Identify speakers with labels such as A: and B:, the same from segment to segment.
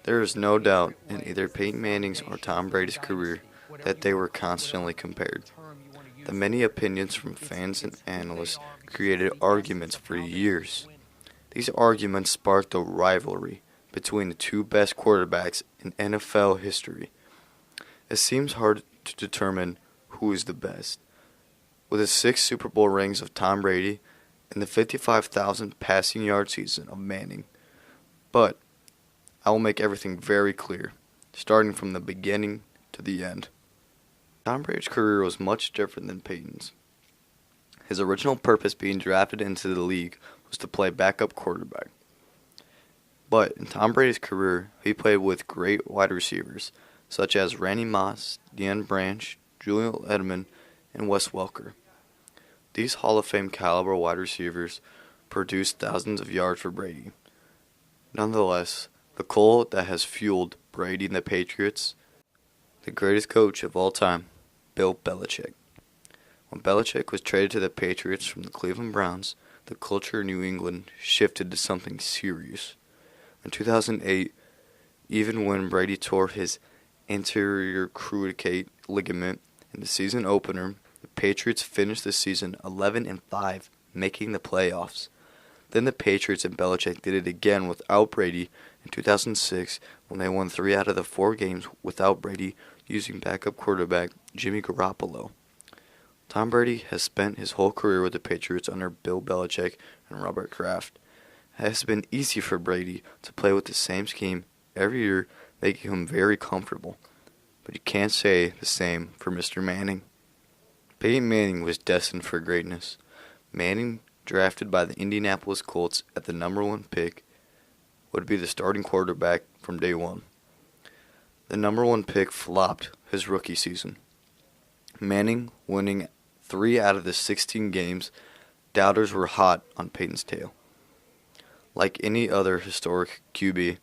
A: There is no doubt in either Peyton Manning's or Tom Brady's career that they were constantly compared. The many opinions from fans and analysts created arguments for years. These arguments sparked a rivalry between the two best quarterbacks in NFL history. It seems hard to determine who is the best. With the 6 Super Bowl rings of Tom Brady and the 55,000 passing yard season of Manning. But I will make everything very clear, starting from the beginning to the end. Tom Brady's career was much different than Peyton's. His original purpose being drafted into the league was to play backup quarterback. But in Tom Brady's career, he played with great wide receivers, such as Randy Moss, Deion Branch, Julian Edelman, and Wes Welker. These Hall of Fame caliber wide receivers produced thousands of yards for Brady. Nonetheless, the coal that has fueled Brady and the Patriots, the greatest coach of all time, Bill Belichick. When Belichick was traded to the Patriots from the Cleveland Browns, the culture in New England shifted to something serious. In 2008, even when Brady tore his anterior cruciate ligament in the season opener, the Patriots finished the season 11-5, making the playoffs. Then the Patriots and Belichick did it again without Brady in 2006 when they won 3 out of the 4 games without Brady using backup quarterback Jimmy Garoppolo. Tom Brady has spent his whole career with the Patriots under Bill Belichick and Robert Kraft. It has been easy for Brady to play with the same scheme every year, making him very comfortable. But you can't say the same for Mr. Manning. Peyton Manning was destined for greatness. Manning, drafted by the Indianapolis Colts at the number 1 pick, would be the starting quarterback from day one. The number 1 pick flopped his rookie season. Manning winning 3 out of the 16 games, doubters were hot on Peyton's tail. Like any other historic QB,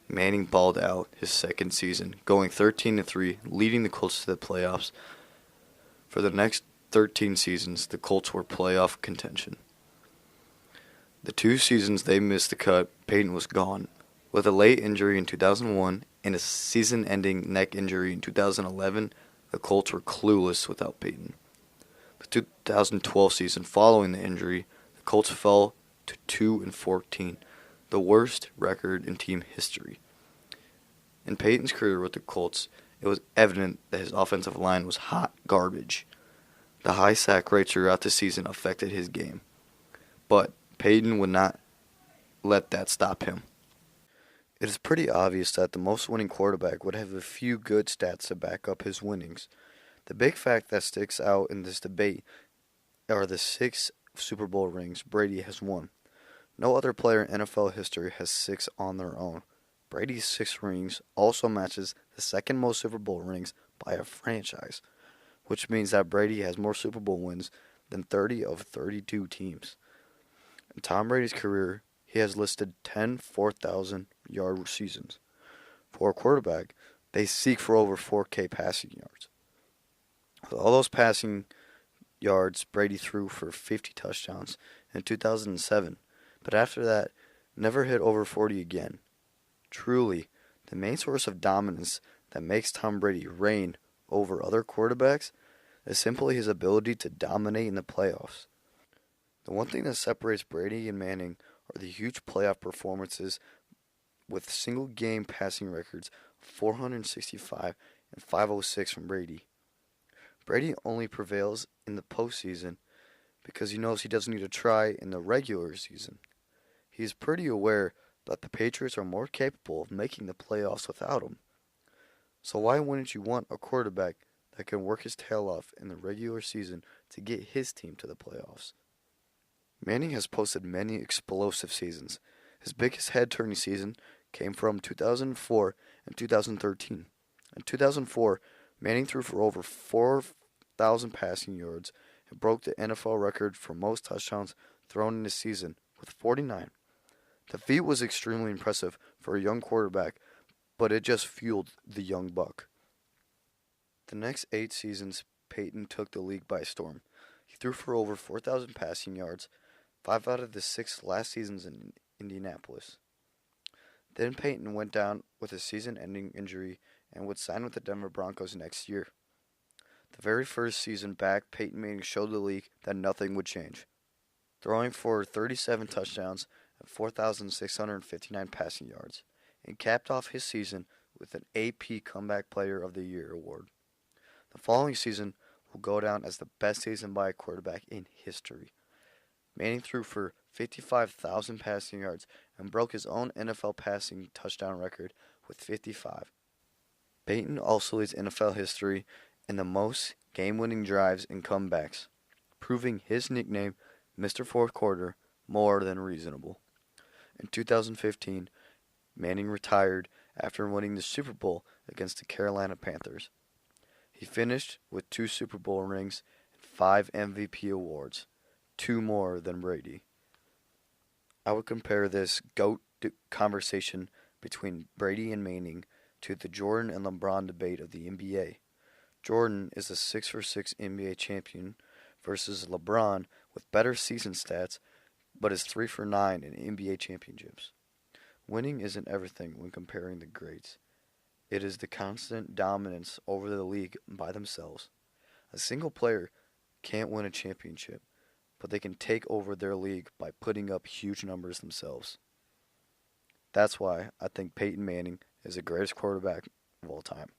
A: Manning balled out his second season, going 13-3, leading the Colts to the playoffs. For the next 13 seasons, the Colts were playoff contention. The 2 seasons they missed the cut, Peyton was gone. With a late injury in 2001 and a season-ending neck injury in 2011, the Colts were clueless without Peyton. The 2012 season following the injury, the Colts fell to 2-14, the worst record in team history. In Peyton's career with the Colts, it was evident that his offensive line was hot garbage. The high sack rates throughout the season affected his game. But Peyton would not let that stop him. It is pretty obvious that the most winning quarterback would have a few good stats to back up his winnings. The big fact that sticks out in this debate are the 6 Super Bowl rings Brady has won. No other player in NFL history has 6 on their own. Brady's 6 rings also matches the second most Super Bowl rings by a franchise, which means that Brady has more Super Bowl wins than 30 of 32 teams. In Tom Brady's career, he has listed 10 4,000-yard seasons. For a quarterback, they seek for over 4K passing yards. With all those passing yards, Brady threw for 50 touchdowns in 2007, but after that, never hit over 40 again. Truly, the main source of dominance that makes Tom Brady reign over other quarterbacks is simply his ability to dominate in the playoffs. The one thing that separates Brady and Manning are the huge playoff performances with single-game passing records of 465 and 506 from Brady. Brady only prevails in the postseason because he knows he doesn't need to try in the regular season. He is pretty aware that the Patriots are more capable of making the playoffs without him. So why wouldn't you want a quarterback that can work his tail off in the regular season to get his team to the playoffs? Manning has posted many explosive seasons. His biggest head-turning season came from 2004 and 2013. In 2004, Manning threw for over 4,000 passing yards and broke the NFL record for most touchdowns thrown in a season with 49. The feat was extremely impressive for a young quarterback, but it just fueled the young buck. The next 8 seasons, Peyton took the league by storm. He threw for over 4,000 passing yards, 5 out of the 6 last seasons in Indianapolis. Then Peyton went down with a season-ending injury and would sign with the Denver Broncos next year. The very first season back, Peyton Manning showed the league that nothing would change, throwing for 37 touchdowns and 4,659 passing yards, and capped off his season with an AP Comeback Player of the Year award. The following season will go down as the best season by a quarterback in history. Manning threw for 55,000 passing yards and broke his own NFL passing touchdown record with 55. Peyton also leads NFL history in the most game-winning drives and comebacks, proving his nickname, Mr. Fourth Quarter, more than reasonable. In 2015, Manning retired after winning the Super Bowl against the Carolina Panthers. He finished with 2 Super Bowl rings and 5 MVP awards, 2 more than Brady. I would compare this GOAT conversation between Brady and Manning to the Jordan and LeBron debate of the NBA. Jordan is a 6-for-6 NBA champion versus LeBron with better season stats but is 3-for-9 in NBA championships. Winning isn't everything when comparing the greats. It is the constant dominance over the league by themselves. A single player can't win a championship, but they can take over their league by putting up huge numbers themselves. That's why I think Peyton Manning is the greatest quarterback of all time.